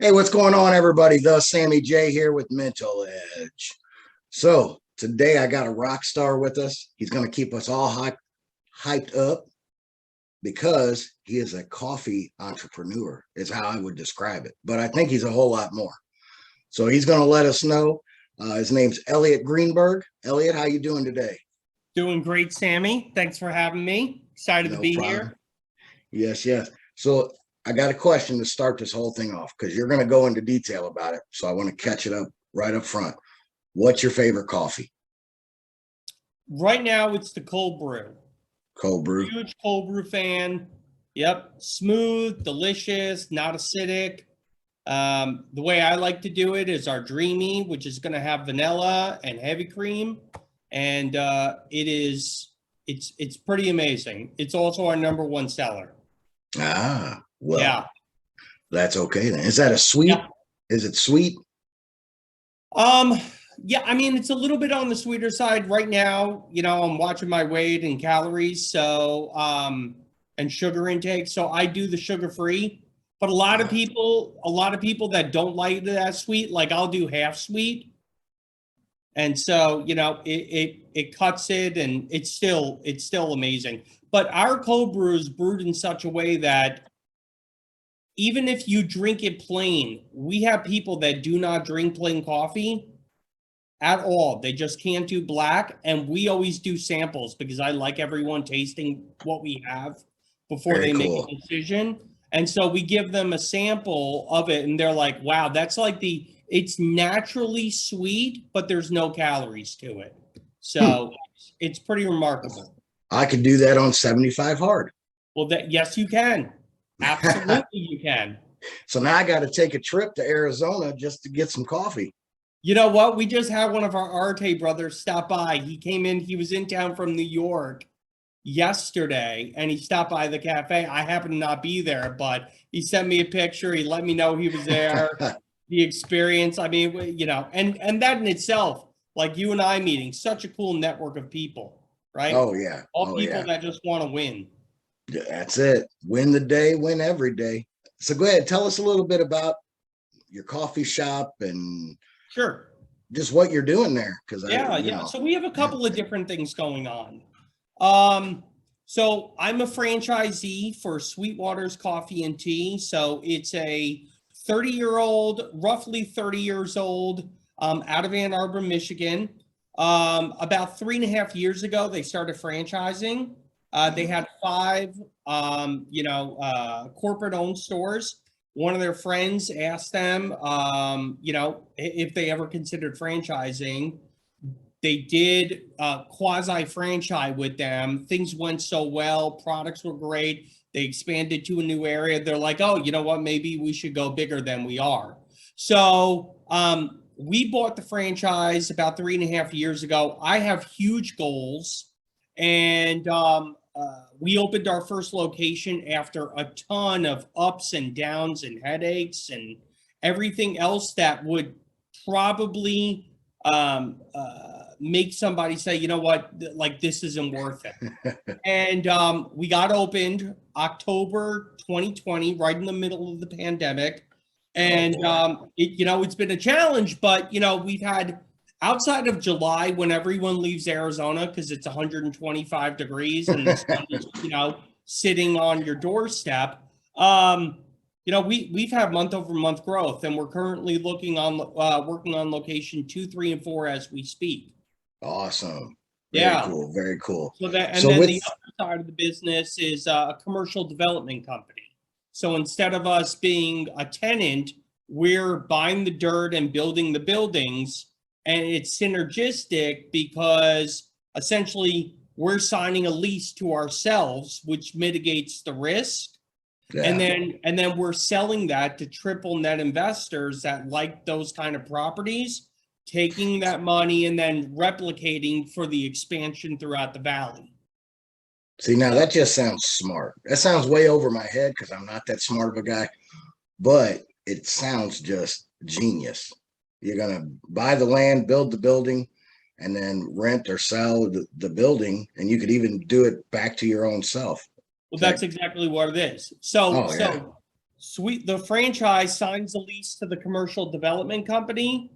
Hey, what's going on, everybody? The Sammy J here with Mental Edge. So today I got a rock star with us. He's going to keep us all hyped up because he is a coffee entrepreneur, is how I would describe it. But I think he's a whole lot more. So he's going to let us know. His name's Elliot Greenberg. Elliot, how you doing today? Doing great, Sammy. Thanks for having me. Excited to be here. Yes, yes. So I got a question to start this whole thing off because you're going to go into detail about it. So I want to catch it up right up front. What's your favorite coffee? Right now, it's the cold brew. Cold brew. Huge cold brew fan. Yep. Smooth, delicious, not acidic. The way I like to do it is our Dreamy, which is going to have vanilla and heavy cream. And it's pretty amazing. It's also our #1 seller. Ah, well, yeah. That's okay then. Is that a sweet? Yeah. Is it sweet? Yeah, I mean, it's a little bit on the sweeter side right now. You know, I'm watching my weight and calories, so and sugar intake. So I do the sugar-free. But a lot of people that don't like that sweet, like I'll do half sweet. And so, you know, it cuts it, and it's still amazing. But our cold brew is brewed in such a way that even if you drink it plain, we have people that do not drink plain coffee at all. They just can't do black. And we always do samples because I like everyone tasting what we have before they make a decision. And so we give them a sample of it, and they're like, wow, that's like it's naturally sweet, but there's no calories to it. So it's pretty remarkable. I could do that on 75 hard. Well, yes, you can. Absolutely, you can. So now I got to take a trip to Arizona just to get some coffee. You know what? We just had one of our Arte brothers stop by. He came in. He was in town from New York yesterday, and he stopped by the cafe. I happened to not be there, but he sent me a picture. He let me know he was there. The experience. I mean, you know, and that in itself, like you and I meeting, such a cool network of people, right? Oh yeah. All people that just want to win. That's it. Win the day, win every day. So go ahead, tell us a little bit about your coffee shop and sure, just what you're doing there. Because So we have a couple of different things going on. So I'm a franchisee for Sweetwater's Coffee and Tea. So it's a 30-year-old, roughly 30 years old, out of Ann Arbor, Michigan. About 3.5 years ago, they started franchising. They had 5, corporate-owned stores. One of their friends asked them, if they ever considered franchising. They did quasi-franchise with them. Things went so well. Products were great. They expanded to a new area. They're like, oh, you know what? Maybe we should go bigger than we are. So we bought the franchise about 3.5 years ago. I have huge goals. And we opened our first location after a ton of ups and downs and headaches and everything else that would probably make somebody say, you know what, like this isn't worth it. And we got opened October 2020, right in the middle of the pandemic. And it's been a challenge, but we've had, outside of July, when everyone leaves Arizona because it's 125 degrees and the sun is, sitting on your doorstep, we've had month-over-month growth, and we're currently working on location 2, 3, and 4 as we speak. Awesome. Very cool. Very cool. So then the other side of the business is a commercial development company. So instead of us being a tenant, we're buying the dirt and building the buildings, and it's synergistic because essentially we're signing a lease to ourselves, which mitigates the risk. Yeah. And then we're selling that to triple net investors that like those kind of properties, taking that money and then replicating for the expansion throughout the valley. See, now that just sounds smart. That sounds way over my head because I'm not that smart of a guy, but it sounds just genius. You're going to buy the land, build the building, and then rent or sell the building, and you could even do it back to your own self. Well, that's exactly what it is. So the franchise signs a lease to the commercial development company.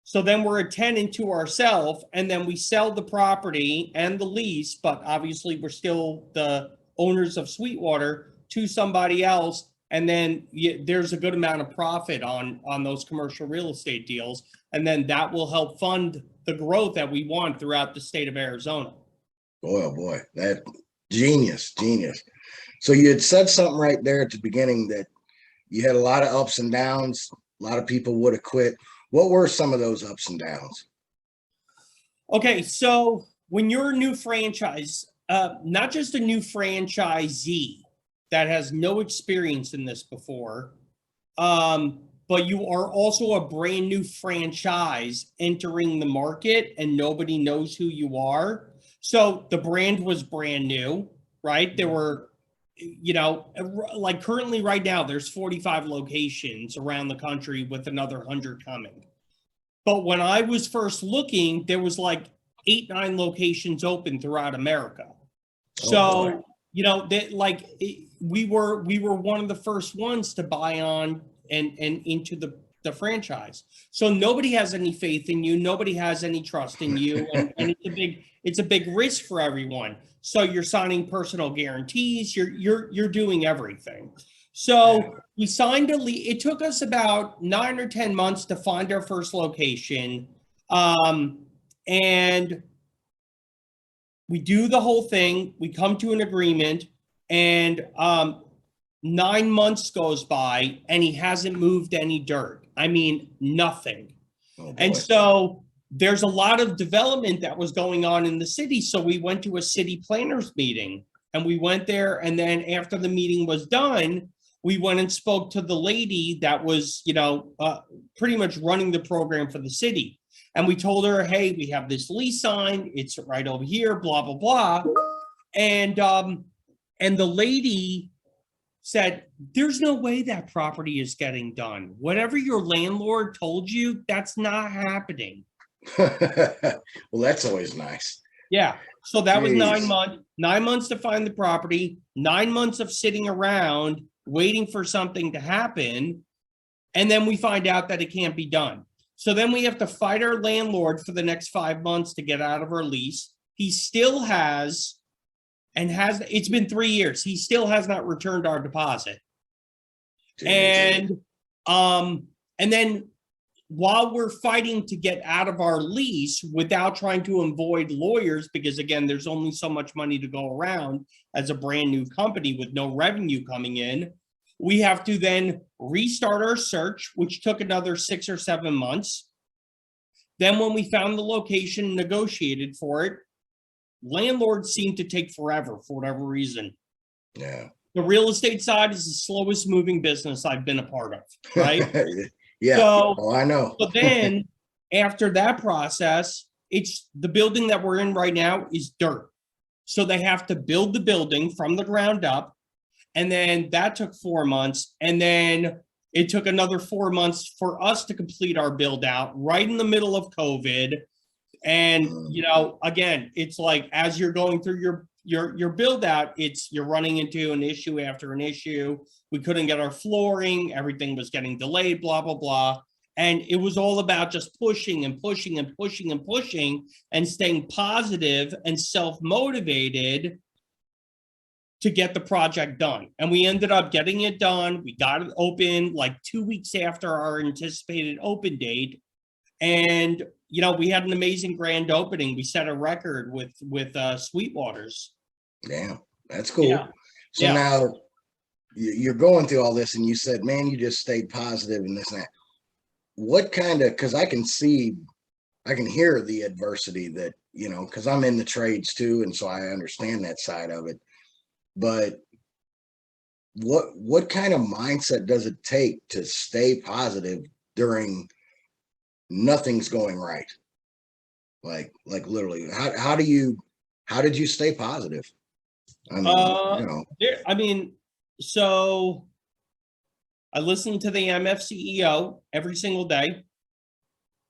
So then we're a tenant to ourselves, and then we sell the property and the lease, but obviously we're still the owners of Sweetwater to somebody else. And then there's a good amount of profit on those commercial real estate deals. And then that will help fund the growth that we want throughout the state of Arizona. Boy, oh boy, that genius. So you had said something right there at the beginning that you had a lot of ups and downs. A lot of people would have quit. What were some of those ups and downs? Okay, so when you're a new franchise, not just a new franchisee that has no experience in this before, but you are also a brand new franchise entering the market and nobody knows who you are. So the brand was brand new, right? There were, like currently right now, there's 45 locations around the country with another 100 coming. But when I was first looking, there was like 8-9 locations open throughout America. So, we were one of the first ones to buy on and into the franchise. So nobody has any faith in you. Nobody has any trust in you. And it's a big risk for everyone. So you're signing personal guarantees. You're doing everything. So we signed a lease. It took us about 9 or 10 months to find our first location. And we do the whole thing. We come to an agreement, and 9 months goes by and he hasn't moved any dirt. I mean, nothing. And so there's a lot of development that was going on in the city. So we went to a city planners meeting, and we went there. And then after the meeting was done, we went and spoke to the lady that was, pretty much running the program for the city. And we told her, hey, we have this lease signed. It's right over here, blah, blah, blah. And the lady said, there's no way that property is getting done. Whatever your landlord told you, that's not happening. Well, that's always nice. Yeah. So that was 9 months, 9 months to find the property, 9 months of sitting around waiting for something to happen. And then we find out that it can't be done. So then we have to fight our landlord for the next 5 months to get out of our lease. He still has, it's been 3 years. He still has not returned our deposit. And then while we're fighting to get out of our lease without trying to avoid lawyers, because again, there's only so much money to go around as a brand new company with no revenue coming in, we have to then restart our search, which took another 6 or 7 months. Then when we found the location, negotiated for it, landlords seem to take forever for whatever reason. Yeah. The real estate side is the slowest moving business I've been a part of, right? Yeah. So, I know. So then after that process, it's the building that we're in right now is dirt. So they have to build the building from the ground up. And then that took 4 months. And then it took another 4 months for us to complete our build out right in the middle of COVID. And, again, it's like, as you're going through your build out, you're running into an issue after an issue. We couldn't get our flooring. Everything was getting delayed, blah, blah, blah. And it was all about just pushing and pushing and pushing and pushing and staying positive and self-motivated to get the project done. And we ended up getting it done. We got it open like 2 weeks after our anticipated open date. And, we had an amazing grand opening. We set a record with Sweetwaters. Damn, that's cool. So now you're going through all this, and you said, man, you just stayed positive and this and that. What kind of, because I can hear the adversity that, because I'm in the trades too. And so I understand that side of it. But what kind of mindset does it take to stay positive during nothing's going right? Like literally, how did you stay positive? So I listen to the MF CEO every single day.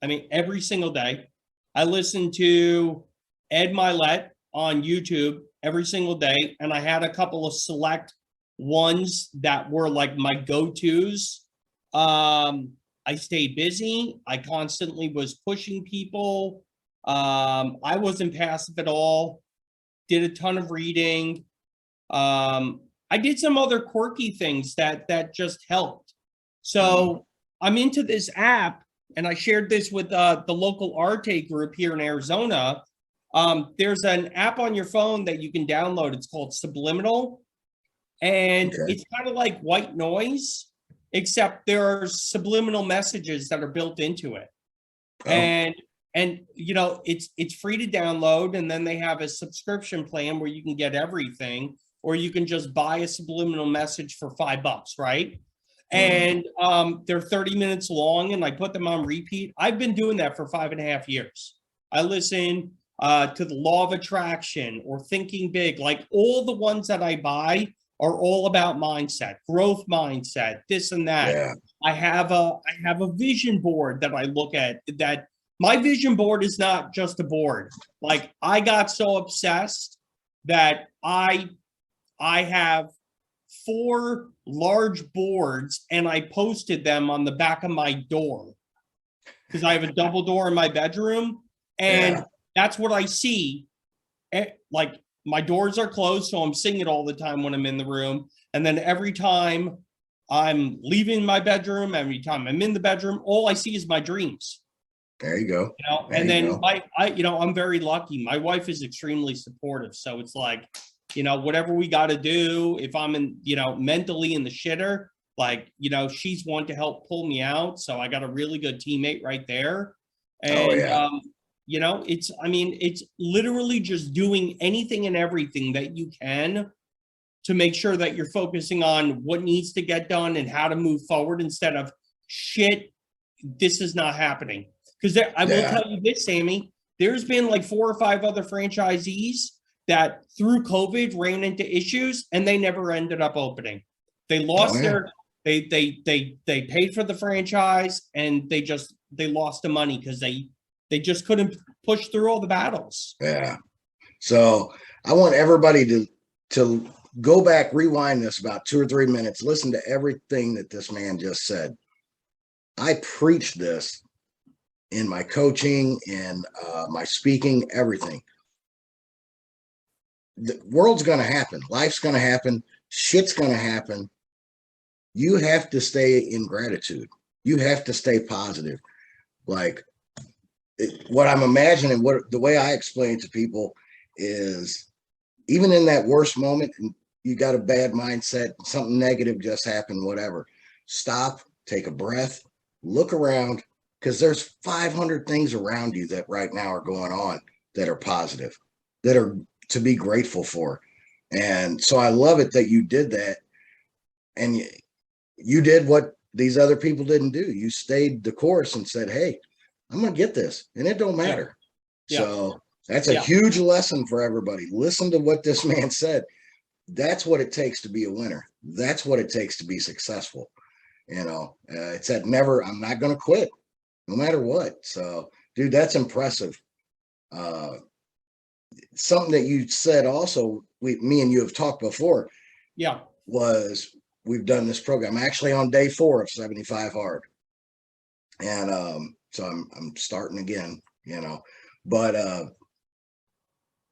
Every single day. I listen to Ed Milet on YouTube every single day. And I had a couple of select ones that were like my go-tos. I stayed busy. I constantly was pushing people. I wasn't passive at all. Did a ton of reading. I did some other quirky things that just helped. So I'm into this app, and I shared this with the local Arte group here in Arizona. There's an app on your phone that you can download. It's called Subliminal, and it's kind of like white noise, except there are subliminal messages that are built into it. And you know, it's free to download, and then they have a subscription plan where you can get everything, or you can just buy a subliminal message for $5, right? And they're 30 minutes long, and I put them on repeat. I've been doing that for 5.5 years. I listen to the Law of Attraction or Thinking Big. Like, all the ones that I buy are all about mindset, growth mindset, this and that. Yeah. I have a vision board that I look at. That my vision board is not just a board. Like, I got so obsessed that I have 4 large boards, and I posted them on the back of my door because I have a double door in my bedroom, and that's what I see. Like, my doors are closed, so I'm seeing it all the time when I'm in the room. And then every time I'm leaving my bedroom, every time I'm in the bedroom, all I see is my dreams. There you go. You know, and then I'm very lucky. My wife is extremely supportive. So it's like, you know, whatever we got to do, if I'm in, you know, mentally in the shitter, like, you know, she's one to help pull me out. So I got a really good teammate right there. And, you know, it's literally just doing anything and everything that you can to make sure that you're focusing on what needs to get done and how to move forward instead of shit, this is not happening. Because I will tell you this, Sammy, there's been like 4 or 5 other franchisees that through COVID ran into issues, and they never ended up opening. They lost they paid for the franchise, and they lost the money because they just couldn't push through all the battles. Yeah. So I want everybody to go back, rewind this about 2 or 3 minutes, listen to everything that this man just said. I preach this in my coaching, in my speaking, everything. The world's going to happen. Life's going to happen. Shit's going to happen. You have to stay in gratitude. You have to stay positive. Like, what I'm imagining, the way I explain to people is, even in that worst moment, and you got a bad mindset, something negative just happened, whatever, stop, take a breath, look around, because there's 500 things around you that right now are going on that are positive, that are to be grateful for. And so I love it that you did that. And you did what these other people didn't do. You stayed the course and said, hey, I'm going to get this, and it don't matter. Yeah. So that's a huge lesson for everybody. Listen to what this man said. That's what it takes to be a winner. That's what it takes to be successful. You know, it's that never, I'm not going to quit no matter what. So, dude, that's impressive. Something that you said also, me and you have talked before. Yeah. Was we've done this program. I'm actually on day 4 of 75 Hard. And so I'm starting again, you know. But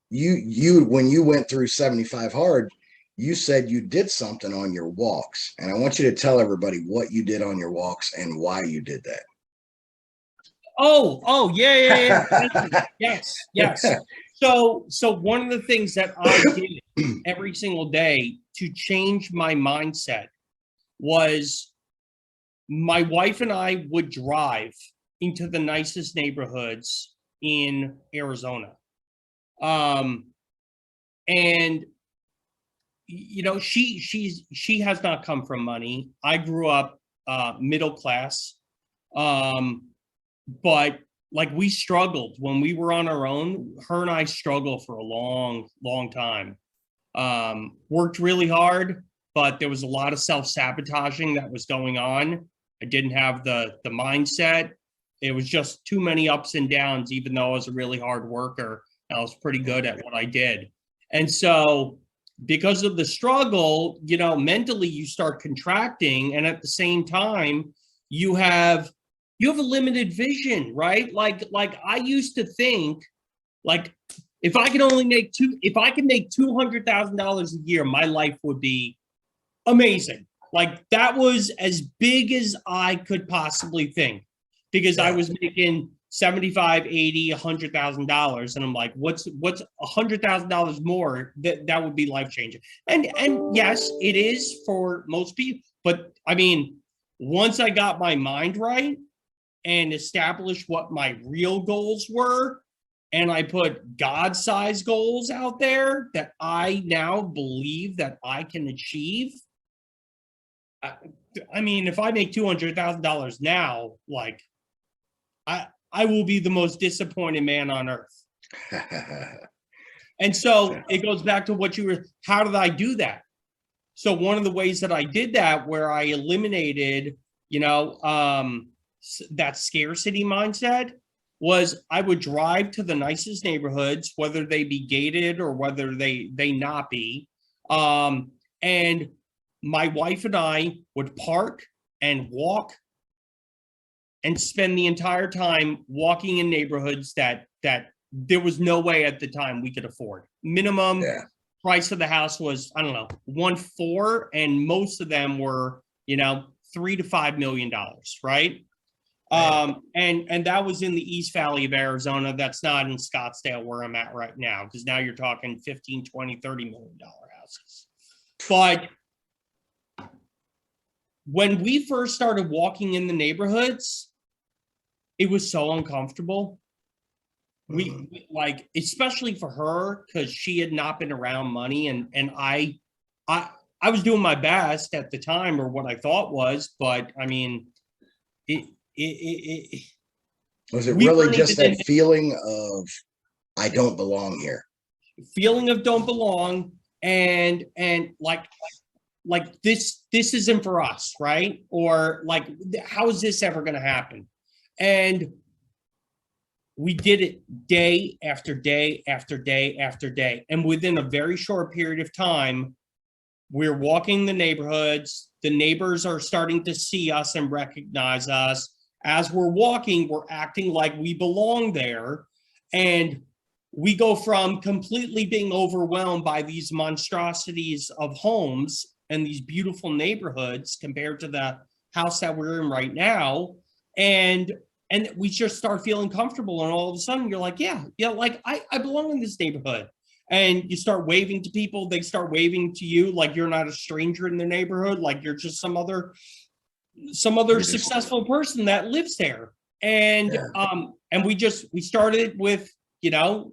you when you went through 75 Hard, you said you did something on your walks. And I want you to tell everybody what you did on your walks and why you did that. Oh, yeah. Yes. So one of the things that I did every single day to change my mindset was, my wife and I would drive into the nicest neighborhoods in Arizona. And you know, she has not come from money. I grew up middle class. But like, we struggled when we were on our own. Her and I struggled for a long time. Worked really hard, but there was a lot of self-sabotaging that was going on. I didn't have the mindset. It was just too many ups and downs, even though I was a really hard worker. I was pretty good at what I did. And so because of the struggle, you know, mentally you start contracting, and at the same time, you have a limited vision, right? Like I used to think, like, if I can make $200,000 a year, my life would be amazing. Like that was as big as I could possibly think, because I was making 75, 80, $100,000. And I'm like, what's $100,000 more? That would be life changing. And yes, it is for most people. But I mean, once I got my mind right and established what my real goals were, and I put God-sized goals out there that I now believe that I can achieve. I mean, if I make $200,000 now, like I will be the most disappointed man on earth. And so it goes back to what you were, how did I do that? So one of the ways that I did that, where I eliminated, you know, that scarcity mindset, was I would drive to the nicest neighborhoods, whether they be gated or whether they not be. And my wife and I would park and walk and spend the entire time walking in neighborhoods that there was no way at the time we could afford. Minimum price of the house was, I don't know, 1.4, and most of them were, you know, $3 to $5 million, right? And that was in the East Valley of Arizona. That's not in Scottsdale, where I'm at right now, because now you're talking 15, 20, $30 million houses. But when we first started walking in the neighborhoods, it was so uncomfortable. We like, especially for her, because she had not been around money, and I was doing my best at the time, or what I thought was, but I mean, was it really just that feeling of I don't belong here? Feeling of don't belong, and like this isn't for us, right? Or like, how is this ever going to happen? And we did it day after day after day after day. And within a very short period of time, we're walking the neighborhoods. The neighbors are starting to see us and recognize us. As we're walking, we're acting like we belong there. And we go from completely being overwhelmed by these monstrosities of homes and these beautiful neighborhoods compared to the house that we're in right now. And we just start feeling comfortable, and all of a sudden you're like, yeah, like I belong in this neighborhood. And you start waving to people, they start waving to you like you're not a stranger in the neighborhood, like you're just some other successful person that lives there. And we started with, you know,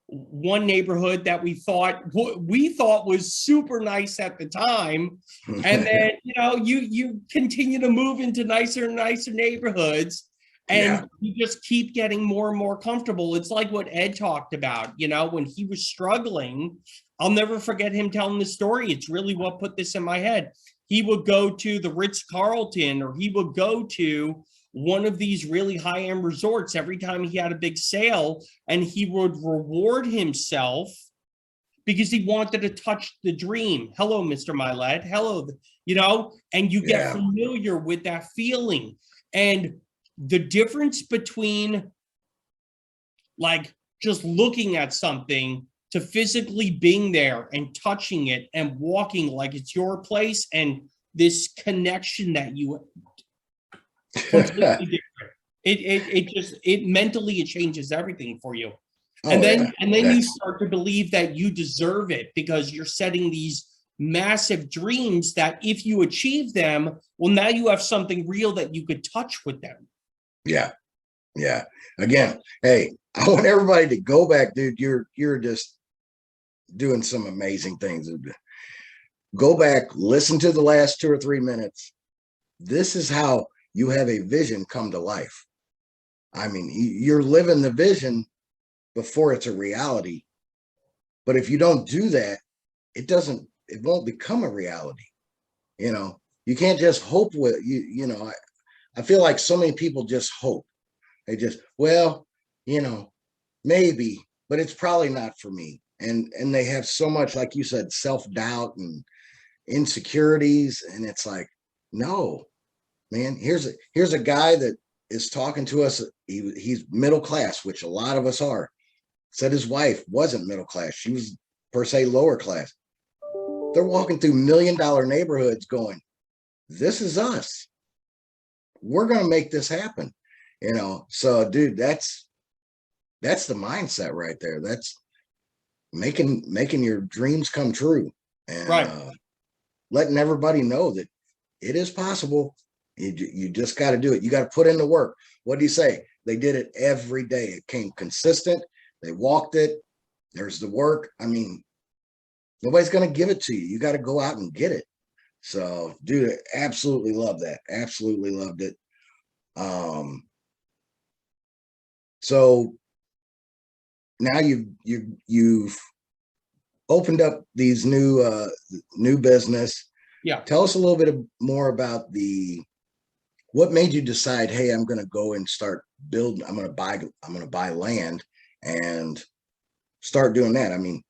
one neighborhood that we thought was super nice at the time. And then, you know, you continue to move into nicer and nicer neighborhoods, and you just keep getting more and more comfortable. It's like what Ed talked about, you know, when he was struggling. I'll never forget him telling the story. It's really what put this in my head. He would go to the Ritz-Carlton, or he would go to one of these really high-end resorts every time he had a big sale, and he would reward himself because he wanted to touch the dream. Hello, Mr. Milet. Hello, you know, and you get familiar with that feeling. And the difference between like just looking at something to physically being there and touching it and walking like it's your place, and this connection that you completely different. It mentally, it changes everything for you. And then you start to believe that you deserve it, because you're setting these massive dreams that if you achieve them, well, now you have something real that you could touch with them. Yeah. Again, hey, I want everybody to go back, dude. You're just doing some amazing things. Go back, listen to the last 2 or 3 minutes. This is how you have a vision come to life. I mean, you're living the vision before it's a reality. But if you don't do that, it won't become a reality. You know, you can't just hope with you know, I feel like so many people just hope. They just, well, you know, maybe, but it's probably not for me. and they have so much, like you said, self-doubt and insecurities. And it's like, no, man, here's a guy that is talking to us. He's middle class, which a lot of us are. Said his wife wasn't middle class. She was per se lower class. They're walking through $1 million neighborhoods going, this is us. We're going to make this happen. So dude, that's the mindset right there. That's making your dreams come true, and Right. Letting everybody know that it is possible. You just got to do it. You got to put in the work. What do you say? They did it every day. It came consistent. They walked it. There's the work. I mean, nobody's going to give it to you. You got to go out and get it. So, dude, I absolutely love that. Absolutely loved it. So now you've opened up these new business. Yeah. Tell us a little bit more about what made you decide, hey, I'm going to go and start building. I'm going to buy land and start doing that. I mean,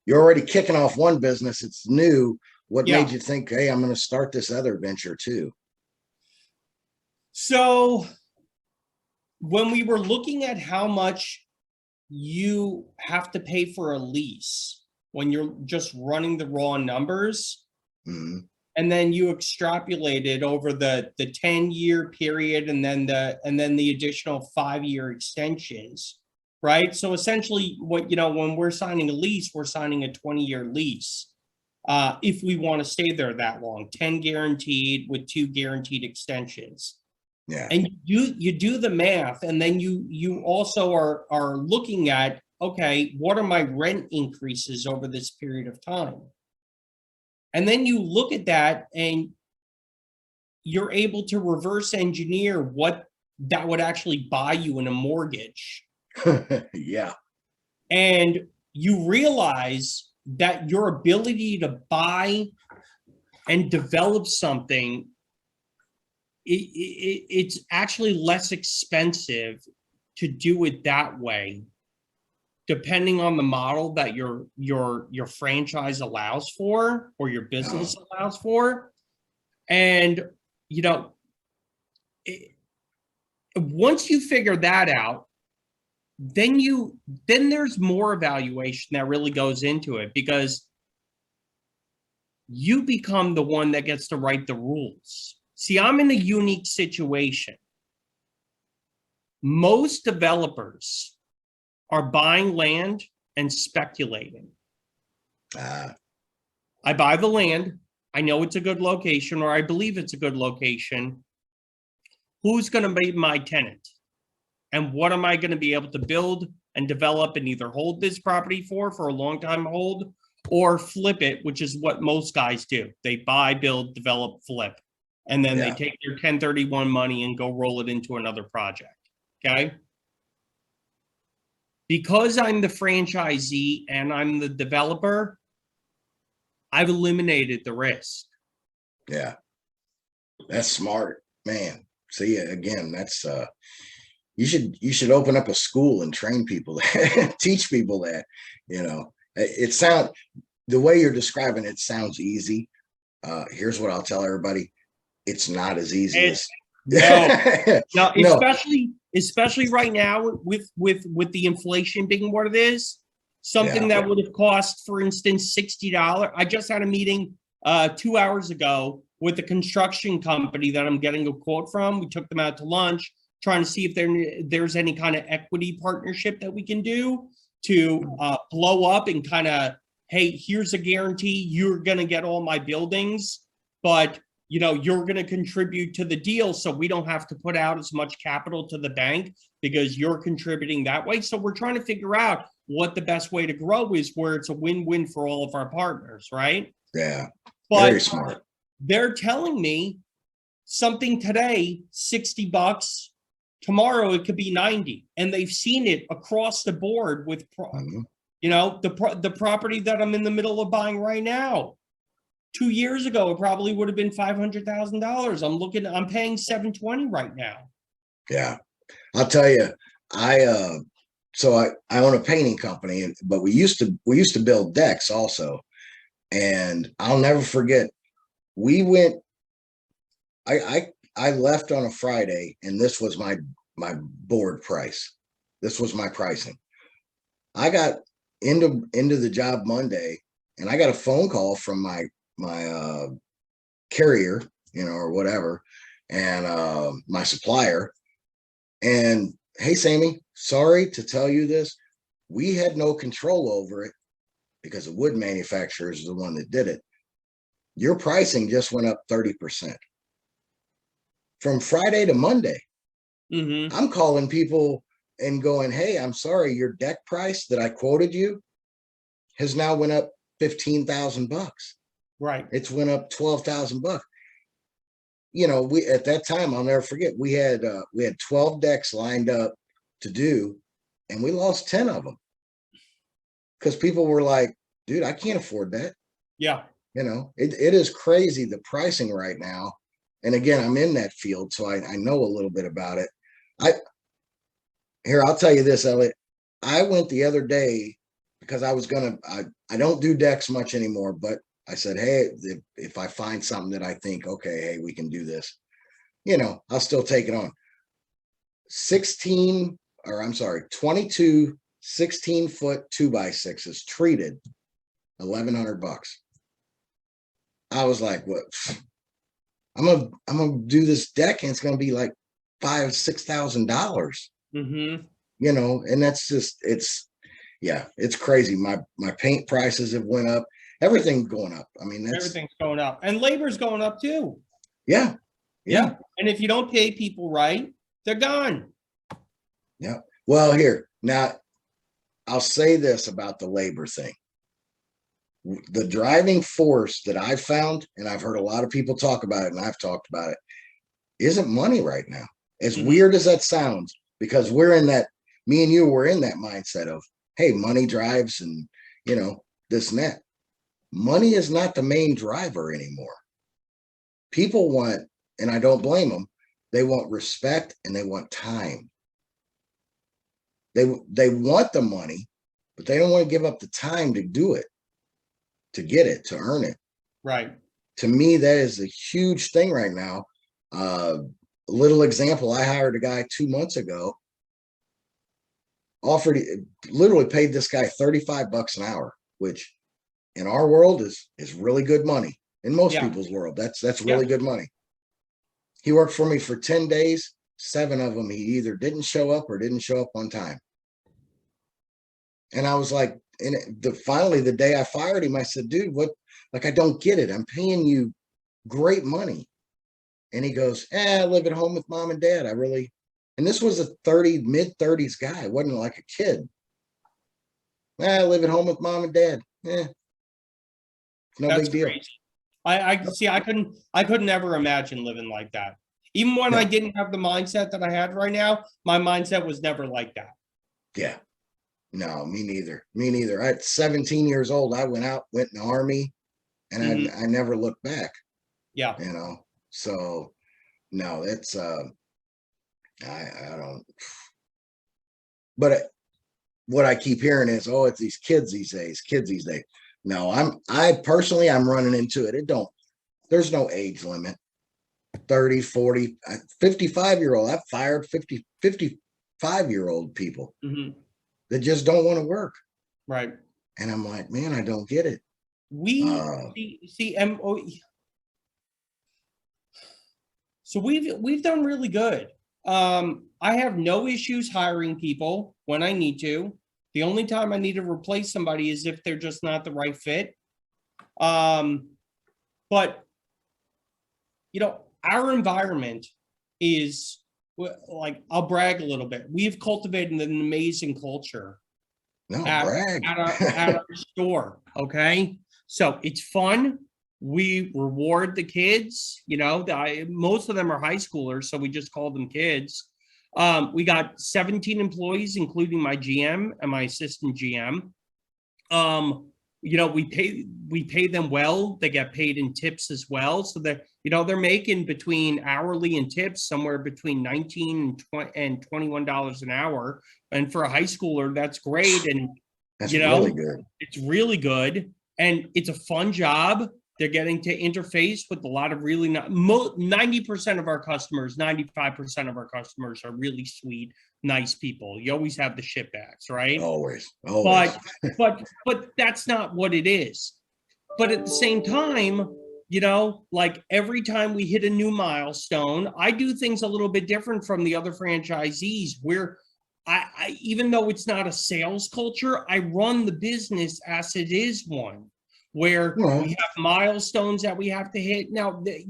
you're already kicking off one business. It's new. What made you think, hey, I'm going to start this other venture too? So when we were looking at how much you have to pay for a lease when you're just running the raw numbers, and then you extrapolated over the 10-year period and then the additional 5-year extensions, right? So essentially when we're signing a lease, we're signing a 20-year lease. If we want to stay there that long, 10 guaranteed with 2 guaranteed extensions. Yeah. And you do the math, and then you also are looking at, okay, what are my rent increases over this period of time? And then you look at that and you're able to reverse engineer what that would actually buy you in a mortgage. Yeah. And you realize that your ability to buy and develop something, it's actually less expensive to do it that way, depending on the model that your franchise allows for or your business allows for. And once you figure that out, then there's more evaluation that really goes into it, because you become the one that gets to write the rules. See, I'm in a unique situation. Most developers are buying land and speculating. I buy the land. I know it's a good location, or I believe it's a good location. Who's going to be my tenant? And what am I going to be able to build and develop and either hold this property for a long time hold, or flip it, which is what most guys do. They buy, build, develop, flip. And then they take their 1031 money and go roll it into another project. Okay. Because I'm the franchisee and I'm the developer, I've eliminated the risk. Yeah. That's smart, man. See, again, that's you should open up a school and train people, teach people that. The way you're describing it sounds easy. Here's what I'll tell everybody: it's not as easy as no, especially right now with the inflation being what it is. Something that would have cost, for instance, $60. I just had a meeting 2 hours ago with a construction company that I'm getting a quote from. We took them out to lunch, trying to see if there's any kind of equity partnership that we can do to blow up and kind of, hey, here's a guarantee. You're going to get all my buildings, but you're going to contribute to the deal, so we don't have to put out as much capital to the bank because you're contributing that way. So we're trying to figure out what the best way to grow is, where it's a win-win for all of our partners, right? Yeah, but very smart. They're telling me something today, $60. Tomorrow it could be 90, and they've seen it across the board with, the property that I'm in the middle of buying right now. 2 years ago, it probably would have been $500,000. I'm paying $720 right now. Yeah, I'll tell you, so I own a painting company, but we used to build decks also. And I'll never forget, we went, I left on a Friday, and this was my board price. This was my pricing. I got into the job Monday, and I got a phone call from my carrier, or whatever, and my supplier. And hey, Sammy, sorry to tell you this, we had no control over it because the wood manufacturer is the one that did it. Your pricing just went up 30% from Friday to Monday. Mm-hmm. I'm calling people and going, hey, I'm sorry, your deck price that I quoted you has now went up $15,000. Right. It's went up $12,000. We at that time, I'll never forget, we had 12 decks lined up to do, and we lost 10 of them because people were like, dude, I can't afford that. Yeah. It is crazy, the pricing right now. And again, I'm in that field, so I know a little bit about it. I'll tell you this, Elliot. I went the other day because I don't do decks much anymore, but I said, hey, if I find something that I think, okay, hey, we can do this, I'll still take it on. 22 16-foot 2x6s treated, $1,100. I was like, what? I'm gonna do this deck, and it's gonna be like $5,000-$6,000. Mm-hmm. And that's just it's crazy. My paint prices have went up. Everything's going up. I mean, Everything's going up, and labor's going up too. Yeah. And if you don't pay people right, they're gone. Yeah. Well, here now, I'll say this about the labor thing. The driving force that I've found, and I've heard a lot of people talk about it, and I've talked about it, isn't money right now. As weird as that sounds, because me and you were in that mindset of, hey, money drives, and this and that. Money is not the main driver anymore. People want, and I don't blame them, they want respect and they want time. They want the money, but they don't want to give up the time to do it, to get it, to earn it. Right. To me, that is a huge thing right now. A little example, I hired a guy 2 months ago, literally paid this guy $35 an hour, which in our world is really good money. In most people's world, that's really good money. He worked for me for 10 days. 7 of them, he either didn't show up or didn't show up on time. And I was like, finally, the day I fired him, I said, dude, what? Like, I don't get it. I'm paying you great money. And he goes, I live at home with mom and dad. And this was a mid-30s guy. It wasn't like a kid. I live at home with mom and dad. No big deal. Crazy. I see. I couldn't ever imagine living like that. Even when I didn't have the mindset that I had right now, my mindset was never like that. Yeah. No, me neither. At 17 years old, I went in the Army, and I never looked back. Yeah. So no, it's I don't. But what I keep hearing is, oh, it's these kids these days. No, I'm running into it. There's no age limit. 30, 40, 55-year-old. I've fired 55-year-old people that just don't want to work. Right. And I'm like, man, I don't get it. So we've done really good. I have no issues hiring people when I need to. The only time I need to replace somebody is if they're just not the right fit. But our environment is, like, I'll brag a little bit. We've cultivated an amazing culture brag. at our store. Okay. So it's fun. We reward the kids, most of them are high schoolers, so we just call them kids. We got 17 employees, including my GM and my assistant GM. we pay them well. They get paid in tips as well. So that, they're making between hourly and tips somewhere between 19 and $21 an hour. And for a high schooler, that's great. And, That's really good. it's really good. And it's a fun job. They're getting to interface with a lot of really 90% of our customers, 95% of our customers are really sweet, nice people. You always have the shitbags, right? Always. But that's not what it is. But at the same time, like every time we hit a new milestone, I do things a little bit different from the other franchisees where I even though it's not a sales culture, I run the business as it is one where we have milestones that we have to hit. Now, they're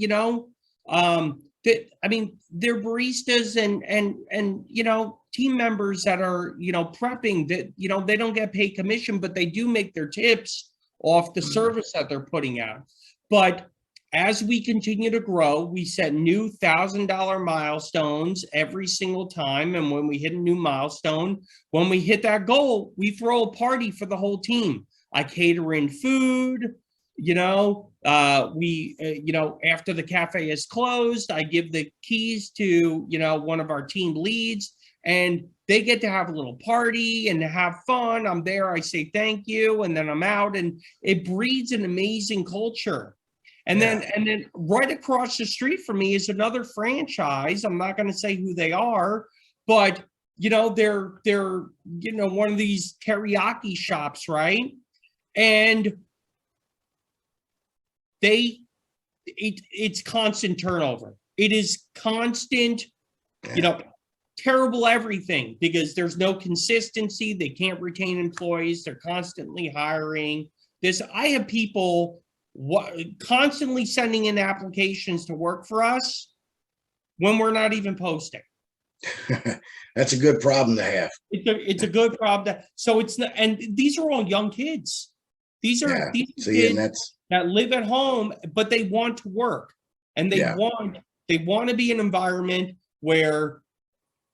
baristas and team members that are, prepping that, they don't get paid commission, but they do make their tips off the service that they're putting out. But as we continue to grow, we set new $1,000 milestones every single time. And when we hit a new milestone, when we hit that goal, we throw a party for the whole team. I cater in food, after the cafe is closed, I give the keys to, one of our team leads and they get to have a little party and have fun. I'm there, I say thank you, and then I'm out, and it breeds an amazing culture. And then right across the street from me is another franchise. I'm not going to say who they are, but they're one of these teriyaki shops, right? And it's constant turnover. It is constant, terrible everything because there's no consistency. They can't retain employees. They're constantly hiring. I have people constantly sending in applications to work for us when we're not even posting. That's a good problem to have. It's a good problem. So it's not, and these are all young kids. These are kids that live at home, but they want to work, and they want to be an environment where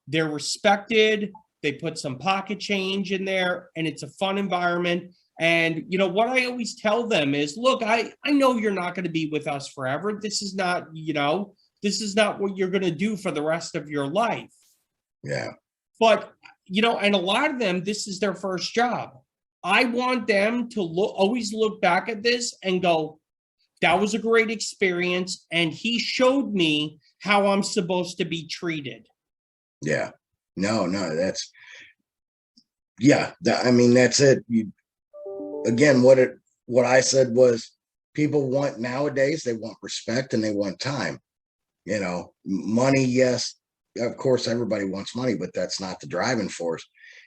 they're respected. They put some pocket change in there, and it's a fun environment. And what I always tell them is, look, I know you're not going to be with us forever. This is not what you're going to do for the rest of your life. Yeah. But and a lot of them, this is their first job. I want them to always look back at this and go, that was a great experience. And he showed me how I'm supposed to be treated. Yeah. No, that's it. Again, what I said was people want nowadays, they want respect and they want time. Money, yes, of course, everybody wants money, but that's not the driving force.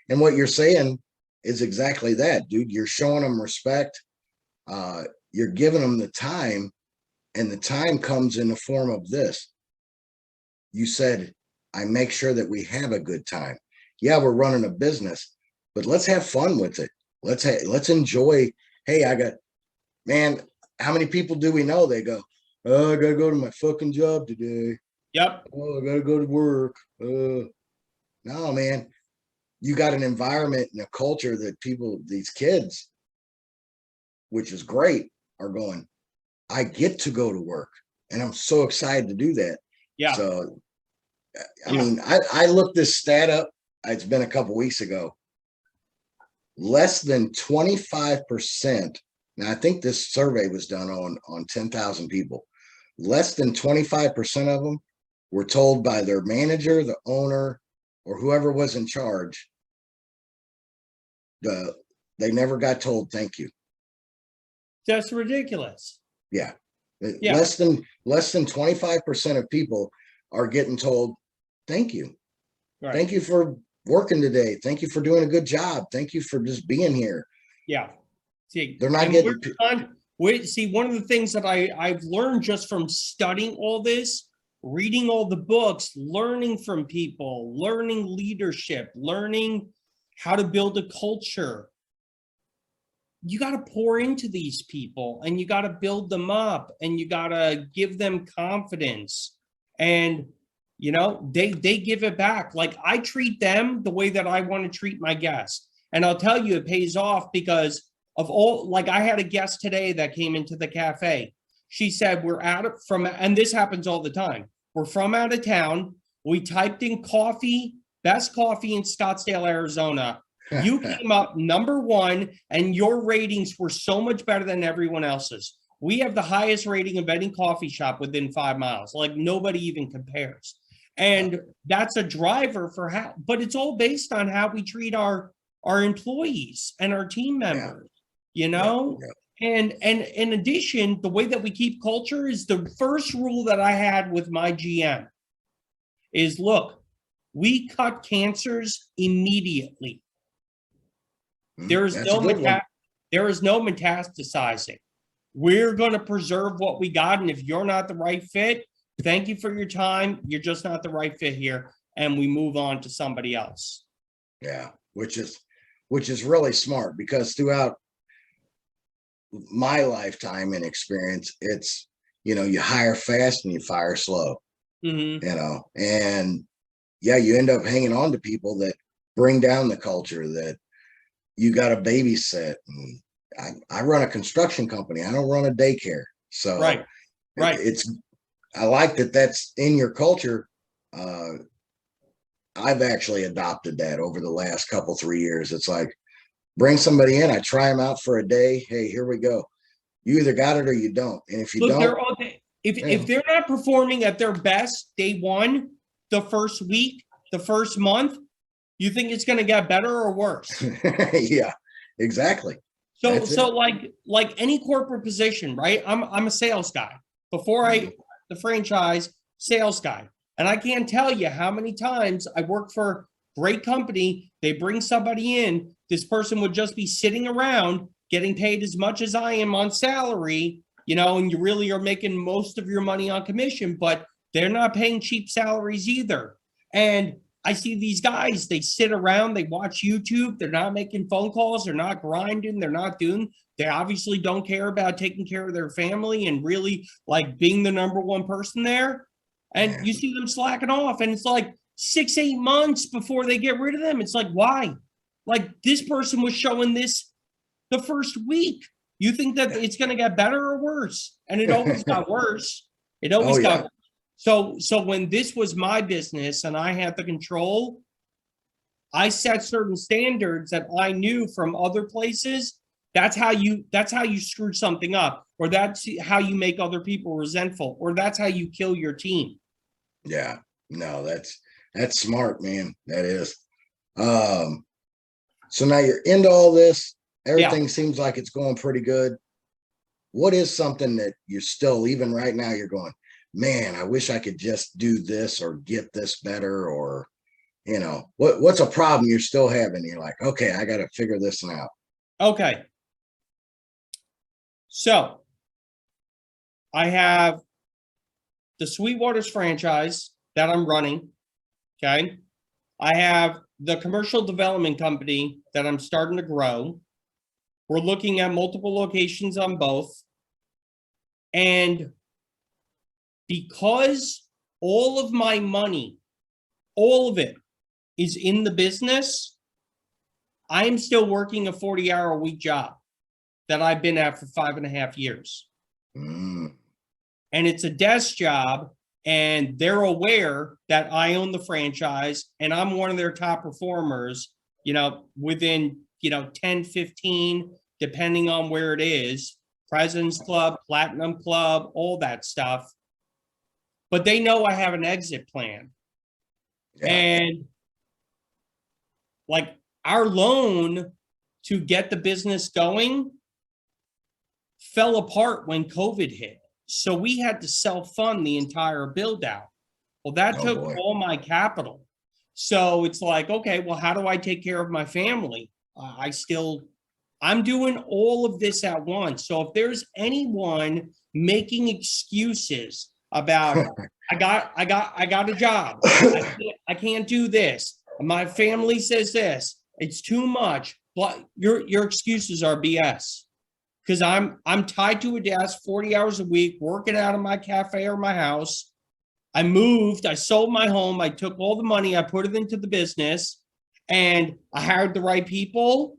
And what you're saying is exactly that, dude. You're showing them respect. You're giving them the time, and the time comes in the form of this. You said, I make sure that we have a good time. Yeah, we're running a business, but let's have fun with it. Let's enjoy. Hey, how many people do we know? They go, oh, I gotta go to my fucking job today. Yep. Oh, I gotta go to work. No, man. You got an environment and a culture that these kids, which is great, are going, I get to go to work. And I'm so excited to do that. Yeah. So, I looked this stat up. It's been a couple weeks ago. Less than 25%. Now, I think this survey was done on 10,000 people. Less than 25% of them were told by their manager, the owner, or whoever was in charge. They never got told thank you. That's ridiculous. Yeah. Less than 25% of people are getting told thank you. Right. Thank you for working today. Thank you for doing a good job. Thank you for just being here. Yeah. See, they're not getting. One of the things that I've learned just from studying all this, reading all the books, learning from people, learning leadership, learning how to build a culture. You got to pour into these people and you got to build them up and you got to give them confidence. And, they give it back. Like I treat them the way that I want to treat my guests. And I'll tell you, it pays off because of all, like I had a guest today that came into the cafe. She said, we're and this happens all the time. We're from out of town. We typed in coffee, best coffee in Scottsdale, Arizona. You came up #1 and your ratings were so much better than everyone else's. We have the highest rating of any coffee shop within 5 miles. Like nobody even compares. And that's a driver for but it's all based on how we treat our employees and our team members, you know? And in addition, the way that we keep culture is the first rule that I had with my GM is, look, we cut cancers immediately. There is no metastasizing. We're going to preserve what we got. And if you're not the right fit, thank you for your time. You're just not the right fit here. And we move on to somebody else. Yeah, which is really smart, because throughout my lifetime and experience, it's, you know, you hire fast and you fire slow, you know, and yeah, you end up hanging on to people that bring down the culture that you got to babysit. And I run a construction company. I don't run a daycare. So right. I like that that's in your culture. I've actually adopted that over the last 3 years. It's like, bring somebody in, I try them out for a day. Hey, here we go. You either got it or you don't. And if you don't, if they're not performing at their best day one, the first week, the first month, you think it's going to get better or worse? Yeah, exactly. So like any corporate position, right? I'm a sales guy. Before the franchise, sales guy. And I can't tell you how many times I work for a great company. They bring somebody in. This person would just be sitting around getting paid as much as I am on salary, you know, and you really are making most of your money on commission, but they're not paying cheap salaries either. And I see these guys, they sit around, they watch YouTube. They're not making phone calls. They're not grinding. They obviously don't care about taking care of their family and really like being the #1 person there. And you see them slacking off, and it's like 6-8 months before they get rid of them. It's like, why? Like, this person was showing this the first week. You think that it's going to get better or worse? And it always got worse. It always got worse. So when this was my business and I had the control, I set certain standards that I knew from other places. That's how you screw something up, or that's how you make other people resentful, or that's how you kill your team. Yeah, no, that's smart, man. That is. So now you're into all this. Everything seems like it's going pretty good. What is something that you're still, even right now, you're going, man, I wish I could just do this or get this better, or, you know, what's a problem you're still having? You're like, okay, I got to figure this one out. Okay. So I have the Sweetwater's franchise that I'm running. Okay. I have the commercial development company that I'm starting to grow. We're looking at multiple locations on both. And because all of my money, all of it is in the business, I am still working a 40-hour-a-week job that I've been at for 5.5 years. And it's a desk job, and they're aware that I own the franchise and I'm one of their top performers, you know, within, 10, 15, depending on where it is, President's Club, Platinum Club, all that stuff. But they know I have an exit plan. And like our loan to get the business going fell apart when COVID hit. So we had to self-fund the entire build out. Well, that took all my capital. So it's like, okay, well, how do I take care of my family? I'm doing all of this at once. So if there's anyone making excuses about, I got a job, I can't do this, my family says this, it's too much, but your excuses are BS. Because I'm tied to a desk 40 hours a week, working out of my cafe or my house. I moved, I sold my home, I took all the money, I put it into the business, and I hired the right people.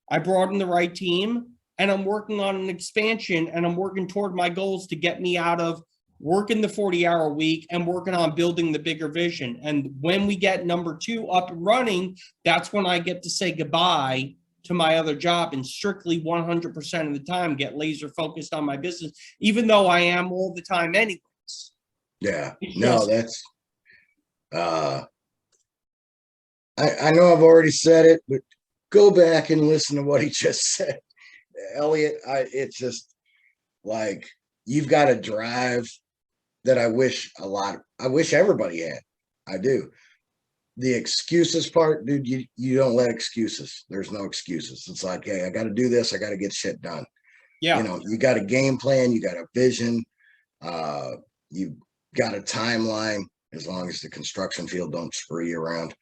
I brought in the right team, and I'm working on an expansion, and I'm working toward my goals to get me out of working the 40-hour week and working on building the bigger vision. And when we get number 2 up and running, that's when I get to say goodbye to my other job and strictly 100% of the time get laser focused on my business, even though I am all the time anyways. Yeah. It's No, just, that's I know I've already said it, but go back and listen to what he just said. Elliot, it's just like you've got a drive that I wish everybody had. I do. The excuses part, dude, you don't let excuses. There's no excuses. It's like, hey, I got to do this. I got to get shit done. yeah. You know, you got a game plan, you got a vision, you got a timeline, as long as the construction field don't screw you around.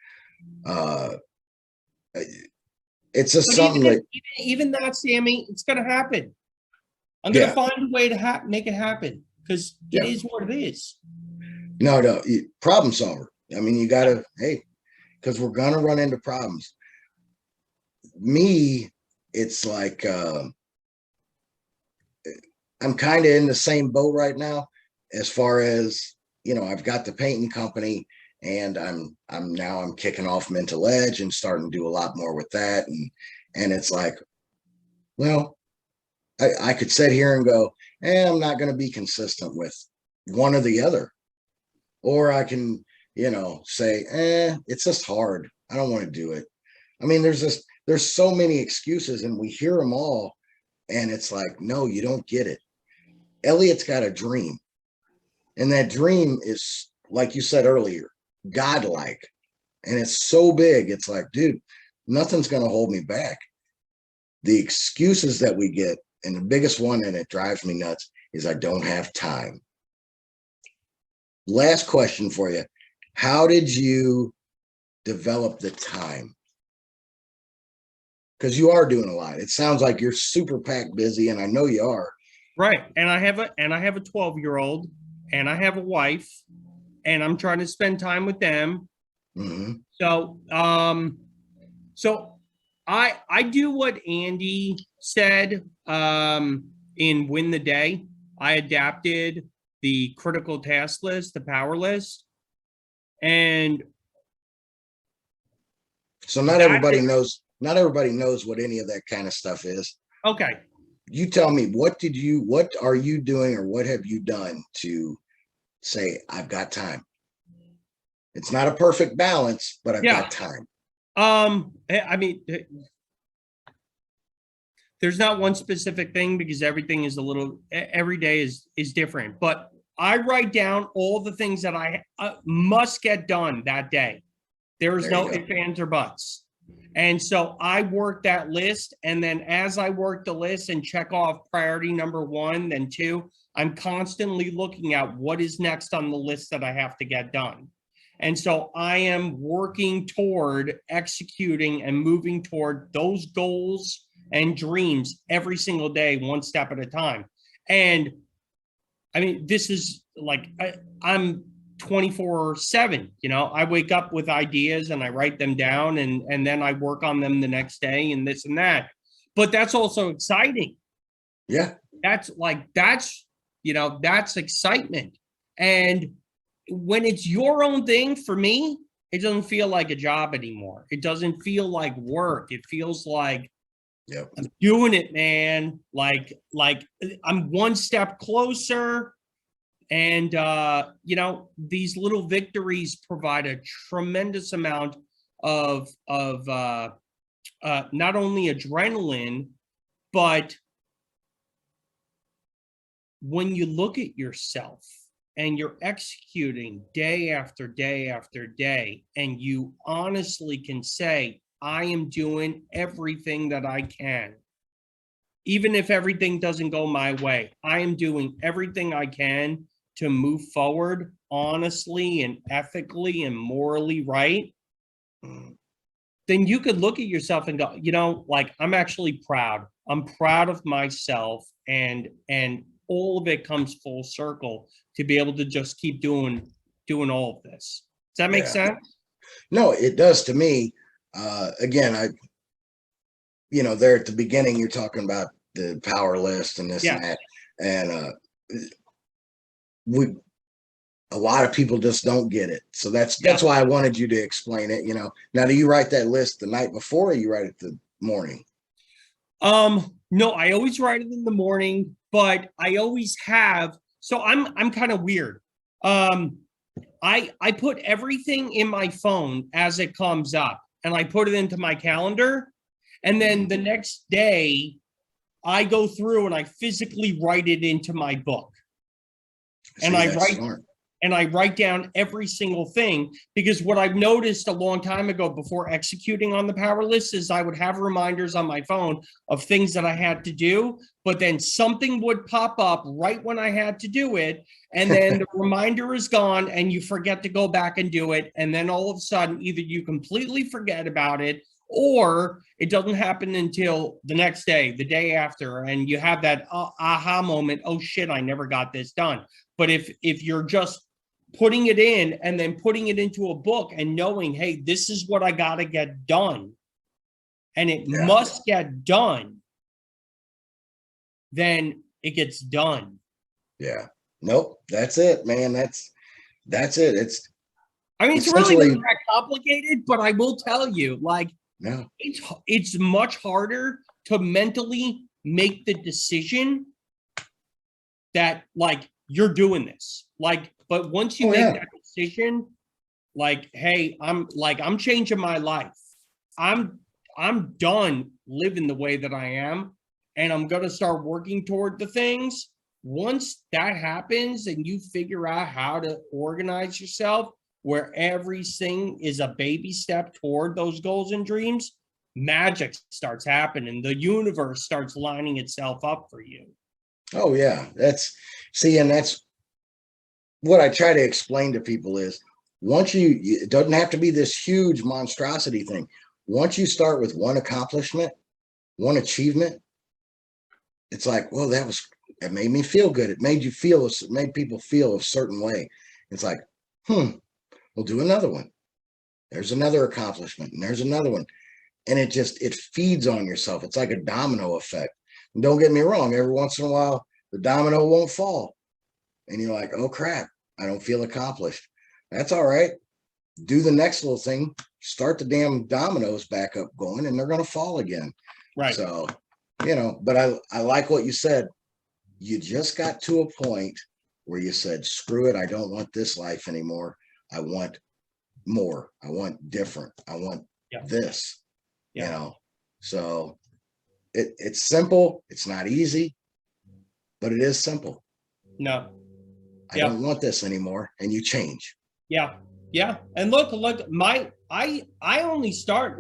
It's just But something that, even that, Sammy, it's going to happen. I'm going to yeah, find a way to make it happen because it yeah. is what it is. No, problem solver. I mean, you got to, hey, because we're going to run into problems. Me, it's like, I'm kind of in the same boat right now, as far as, you know, I've got the painting company, and I'm kicking off Mental Edge and starting to do a lot more with that. And it's like, well, I could sit here and go, I'm not going to be consistent with one or the other. Or I can, you know, say, it's just hard. I don't want to do it. I mean, there's so many excuses, and we hear them all. And it's like, no, you don't get it. Elliot's got a dream. And that dream is, like you said earlier, godlike. And it's so big. It's like, dude, nothing's going to hold me back. The excuses that we get, and the biggest one, and it drives me nuts, is I don't have time. Last question for you. How did you develop the time? Because you are doing a lot. It sounds like you're super packed busy, and I know you are. Right. And I have a 12-year-old, and I have a wife, and I'm trying to spend time with them. Mm-hmm. So, I do what Andy said in Win the Day. I adapted the critical task list, the power list, and so not everybody knows what any of that kind of stuff is. Okay. You tell me, what are you doing, or what have you done to say, I've got time? It's not a perfect balance, but I've got time. I mean, there's not one specific thing, because everything is every day is different, but I write down all the things that I must get done that day. There's no ifs, ands, or buts. And so I work that list. And then as I work the list and check off priority number 1, then 2, I'm constantly looking at what is next on the list that I have to get done. And so I am working toward executing and moving toward those goals and dreams every single day, one step at a time. And I mean, this is like, I'm 24/7, you know, I wake up with ideas and I write them down, and then I work on them the next day, and this and that. But that's also exciting. Yeah. That's excitement. And when it's your own thing, for me, it doesn't feel like a job anymore. It doesn't feel like work. It feels like, yep, I'm doing it, man. Like I'm one step closer. And, you know, these little victories provide a tremendous amount of not only adrenaline, but when you look at yourself and you're executing day after day after day, and you honestly can say, I am doing everything that I can. Even if everything doesn't go my way, I am doing everything I can to move forward honestly and ethically and morally right. Then you could look at yourself and go, you know, like, I'm actually proud. I'm proud of myself, and all of it comes full circle to be able to just keep doing all of this. Does that make sense? No, it does to me. Again, there at the beginning, you're talking about the power list and this Yeah. and that. And a lot of people just don't get it. So that's why I wanted you to explain it. Now, do you write that list the night before, or you write it the morning? No, I always write it in the morning, but I always have. So I'm kind of weird. I put everything in my phone as it comes up, and I put it into my calendar, and then the next day I go through and I physically write it into my book. See, And I that's write smart. and I write down every single thing, because what I've noticed a long time ago before executing on the power list is I would have reminders on my phone of things that I had to do, but then something would pop up right when I had to do it. And then the reminder is gone and you forget to go back and do it. And then all of a sudden, either you completely forget about it, or it doesn't happen until the next day, the day after, and you have that aha moment. Oh shit, I never got this done. But if you're just putting it in and then putting it into a book and knowing, hey, this is what I got to get done, and it must get done, then it gets done. Yeah. Nope. That's it, man. That's it. It's really not that complicated, but I will tell you, it's much harder to mentally make the decision that you're doing this. But once you make that decision, hey, I'm changing my life. I'm done living the way that I am, and I'm going to start working toward the things. Once that happens and you figure out how to organize yourself where everything is a baby step toward those goals and dreams, magic starts happening. The universe starts lining itself up for you. Oh yeah. And that's what I try to explain to people is, once it doesn't have to be this huge monstrosity thing. Once you start with one accomplishment, one achievement, it's like, well, it made me feel good. It made people feel a certain way. It's like, we'll do another one. There's another accomplishment, and there's another one. And it feeds on yourself. It's like a domino effect. And don't get me wrong, every once in a while, the domino won't fall. And you're like, oh crap, I don't feel accomplished. That's all right. Do the next little thing, start the damn dominoes back up going, and they're going to fall again. Right. So, but I like what you said. You just got to a point where you said, screw it. I don't want this life anymore. I want more. I want different. I want this, so it's simple. It's not easy, but it is simple. No. I don't want this anymore. And you change. Yeah. Yeah. And look, I only start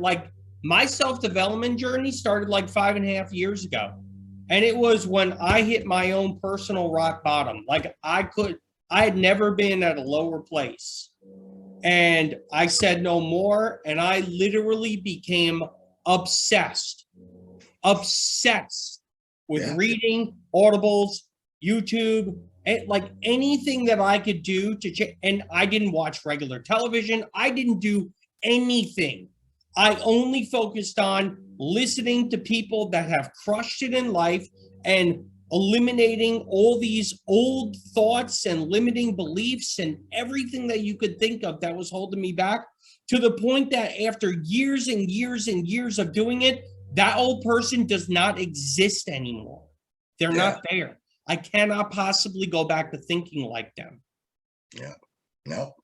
my self-development journey started 5.5 years ago. And it was when I hit my own personal rock bottom. I had never been at a lower place. And I said no more. And I literally became obsessed with reading, audibles, YouTube, and anything that I could do to change. And I didn't watch regular television. I didn't do anything. I only focused on listening to people that have crushed it in life and eliminating all these old thoughts and limiting beliefs and everything that you could think of that was holding me back, to the point that after years and years and years of doing it, that old person does not exist anymore. They're not there. I cannot possibly go back to thinking like them. Yeah. Nope.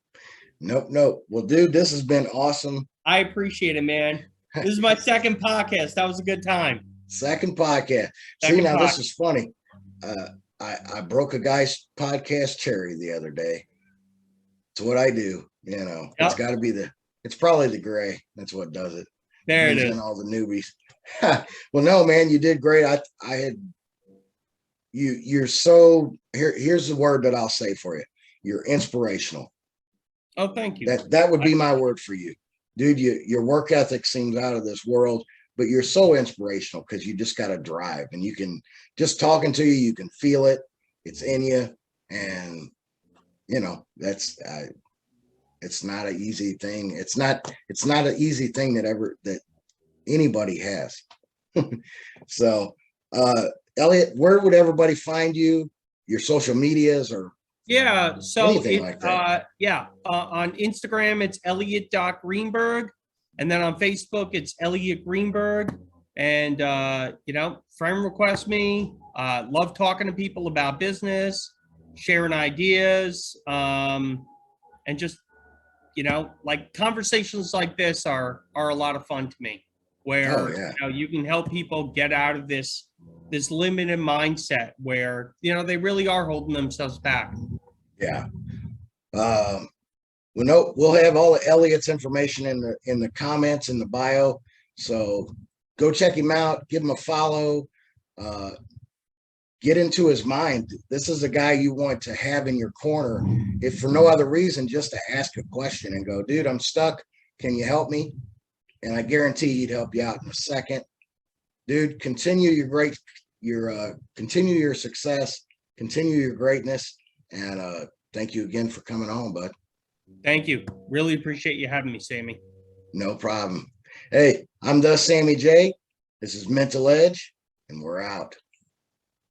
Well, dude, this has been awesome. I appreciate it, man. This is my second podcast. That was a good time. Second podcast. This is funny. I broke a guy's podcast cherry the other day. It's what I do. It's got to be it's probably the gray. That's what does it. There it is. All the newbies. Well, no, man, you did great. You're so here's the word that I'll say for you. You're inspirational. Oh, thank you. That would be my word for you. Dude, your work ethic seems out of this world, but you're so inspirational because you just got a drive, and you can, just talking to you, you can feel it. It's in you. And it's not an easy thing. It's not an easy thing that anybody has. So, Elliot, where would everybody find you? Your social medias or Yeah, so anything like that? on Instagram it's Elliot.Greenberg, and then on Facebook it's Elliot Greenberg. And friend request me. Love talking to people about business, sharing ideas, and just like conversations like this are a lot of fun to me, Oh where yeah. you can help people get out of this limited mindset where they really are holding themselves back. Yeah. We'll have all of Elliot's information in the comments in the bio. So go check him out, give him a follow, get into his mind. This is a guy you want to have in your corner, if for no other reason, just to ask a question and go, dude, I'm stuck. Can you help me? And I guarantee he'd help you out in a second. Dude, continue your success, continue your greatness, and thank you again for coming on, bud. Thank you. Really appreciate you having me, Sammy. No problem. Hey, I'm the Sammy J. This is Mental Edge, and we're out.